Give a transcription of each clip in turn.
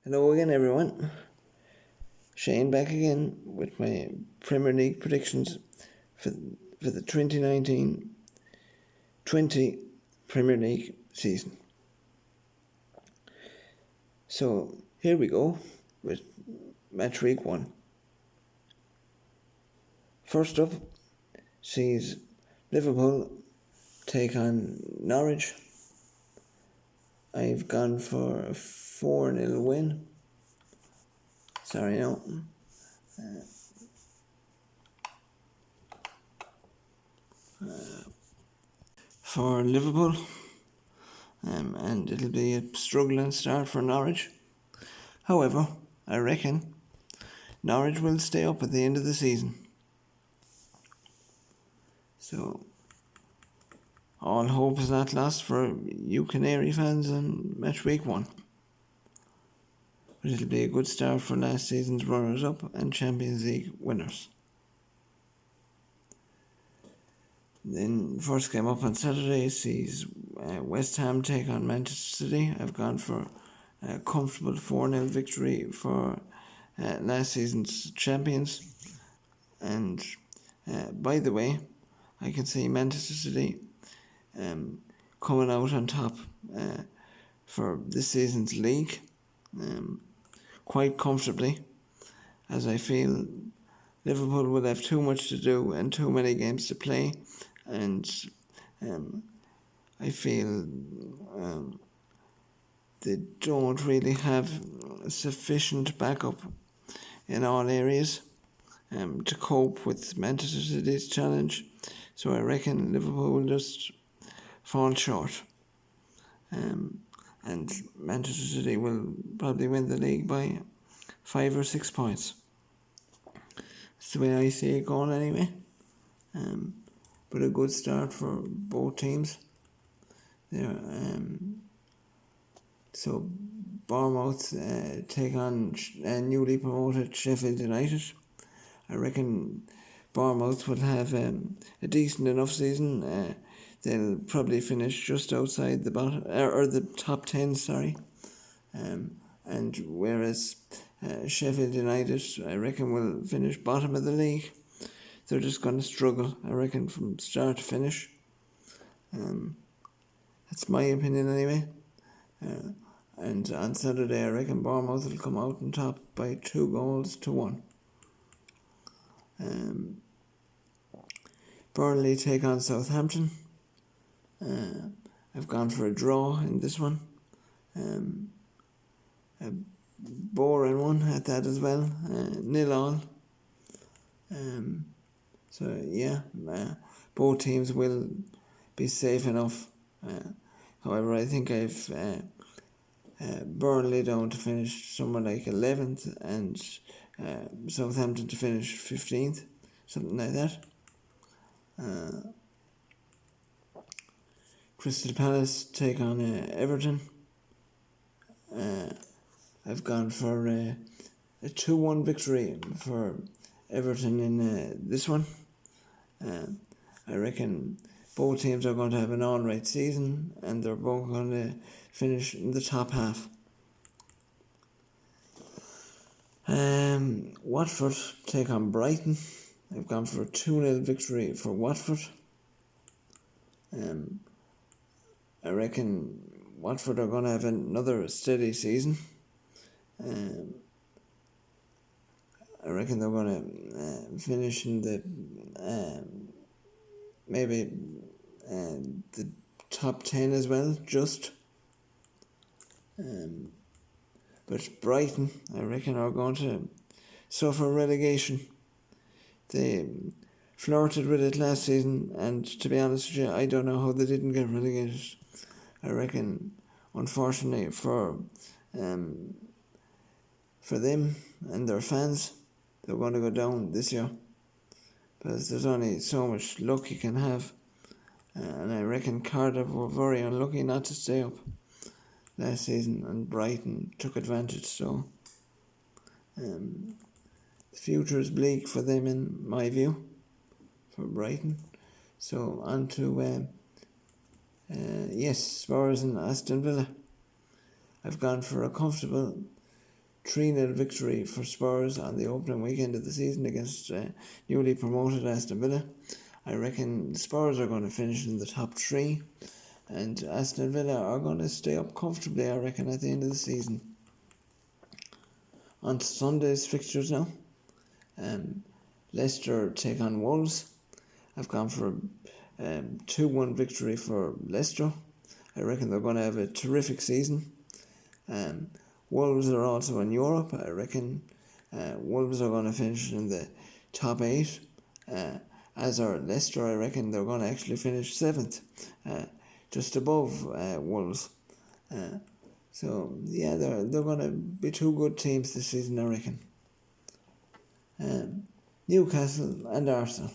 Hello again, everyone. Shane back again with my Premier League predictions for the 2019-20 Premier League season. So here we go with match week 1. First up sees Liverpool take on Norwich. I've gone for a 4-0 win. Sorry, no. For Liverpool, and it'll be a struggling start for Norwich. However, I reckon Norwich will stay up at the end of the season. So, all hope is not lost for you Canary fans on match week 1. But it'll be a good start for last season's runners-up and Champions League winners. Then first game up on Saturday sees West Ham take on Manchester City. I've gone for a comfortable 4-0 victory for last season's champions. And by the way, I can see Manchester City coming out on top for this season's league quite comfortably, as I feel Liverpool will have too much to do and too many games to play, and I feel they don't really have sufficient backup in all areas to cope with Manchester City's challenge. So I reckon Liverpool will just fall short. And Manchester City will probably win the league by 5 or 6 points. That's the way I see it going anyway. But a good start for both teams. So Bournemouth take on newly promoted Sheffield United. I reckon Bournemouth will have a decent enough season. They'll probably finish just outside the bottom or the top 10. And whereas Sheffield United, I reckon, will finish bottom of the league. They're just going to struggle, I reckon, from start to finish. That's my opinion anyway. And on Saturday, I reckon Bournemouth will come out on top by 2-1. Burnley take on Southampton. I've gone for a draw in this one. A boring one at that as well. 0-0. So yeah, both teams will be safe enough. However, I think I've Burnley down to finish somewhere like 11th and Southampton to finish 15th, something like that. Crystal Palace take on Everton. I've gone for a 2-1 victory for Everton in this one. I reckon both teams are going to have an all-right season and they're both going to finish in the top half. Watford take on Brighton. I've gone for a 2-0 victory for Watford. I reckon Watford are going to have another steady season. I reckon they're going to finish in the maybe the top 10 as well, just. But Brighton, I reckon, are going to suffer relegation. They flirted with it last season, and to be honest with you, I don't know how they didn't get relegated. I reckon, unfortunately for them and their fans, they're going to go down this year, because there's only so much luck you can have, and I reckon Cardiff were very unlucky not to stay up last season, and Brighton took advantage. So the future is bleak for them, in my view, for Brighton. So on to Spurs and Aston Villa. I've gone for a comfortable 3-0 victory for Spurs on the opening weekend of the season against newly promoted Aston Villa. I reckon Spurs are going to finish in the top 3, and Aston Villa are going to stay up comfortably, I reckon, at the end of the season. On to Sunday's fixtures now. Leicester take on Wolves. I've gone for a 2-1 victory for Leicester. I reckon they're going to have a terrific season. Wolves are also in Europe. I reckon Wolves are going to finish in the top 8. As are Leicester. I reckon they're going to actually finish 7th, just above Wolves. So yeah, they're going to be 2 good teams this season, I reckon. Newcastle and Arsenal.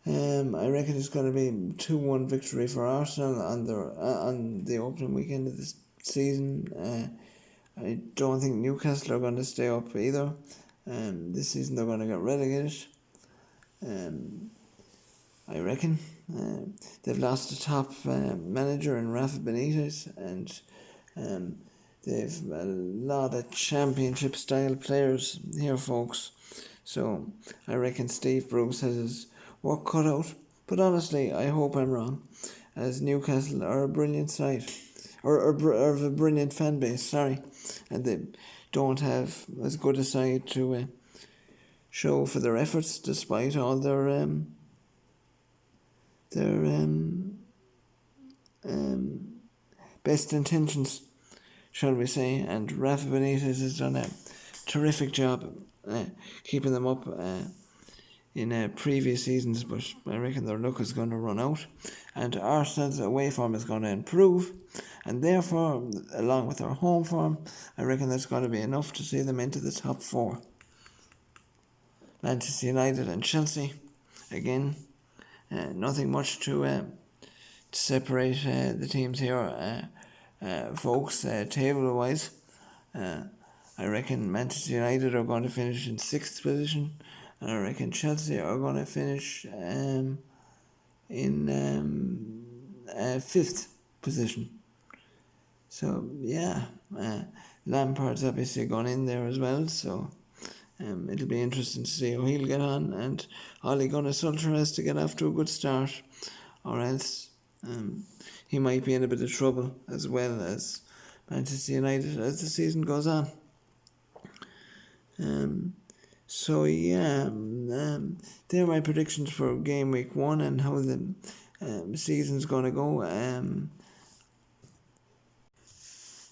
I reckon it's going to be 2-1 victory for Arsenal on the opening weekend of the season. I don't think Newcastle are going to stay up either. This season they're going to get relegated. I reckon. They've lost a top manager in Rafa Benitez, and they've a lot of championship style players here, folks. So I reckon Steve Bruce has his work cut out. But honestly, I hope I'm wrong, as Newcastle are a brilliant side, or a brilliant fan base, sorry, and they don't have as good a side to show for their efforts, despite all their best intentions, shall we say. And Rafa Benitez has done a terrific job keeping them up in previous seasons, but I reckon their luck is going to run out, and Arsenal's away form is going to improve, and therefore, along with their home form, I reckon that's going to be enough to see them into the top 4. Manchester United and Chelsea, again, nothing much to separate the teams here, folks, table-wise. I reckon Manchester United are going to finish in 6th position, and I reckon Chelsea are going to finish in 5th position. So, yeah, Lampard's obviously gone in there as well, so it'll be interesting to see how he'll get on, and Ole Gunnar Solskjaer has to get off to a good start, or else he might be in a bit of trouble, as well as Manchester United as the season goes on. So yeah, they're my predictions for game week 1 and how the season's going to go.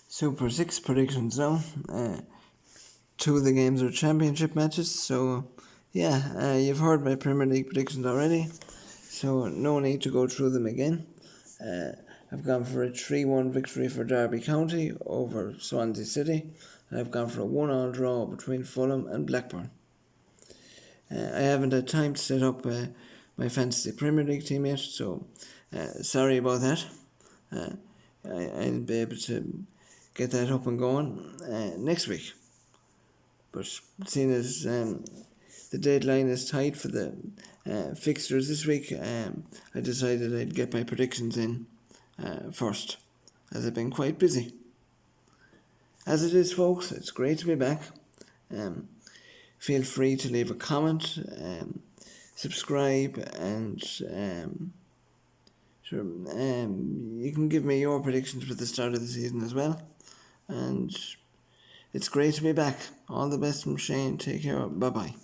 Super 6 predictions now. 2 of the games are championship matches, so yeah, you've heard my Premier League predictions already, so no need to go through them again. I've gone for a 3-1 victory for Derby County over Swansea City, and I've gone for a 1-1 draw between Fulham and Blackburn. I haven't had time to set up my fantasy Premier League team yet, so sorry about that. I'll be able to get that up and going next week. But seeing as the deadline is tight for the fixtures this week, I decided I'd get my predictions in first, as I've been quite busy. As it is, folks, it's great to be back. Feel free to leave a comment, subscribe, and you can give me your predictions for the start of the season as well. And it's great to be back. All the best from Shane. Take care. Bye-bye.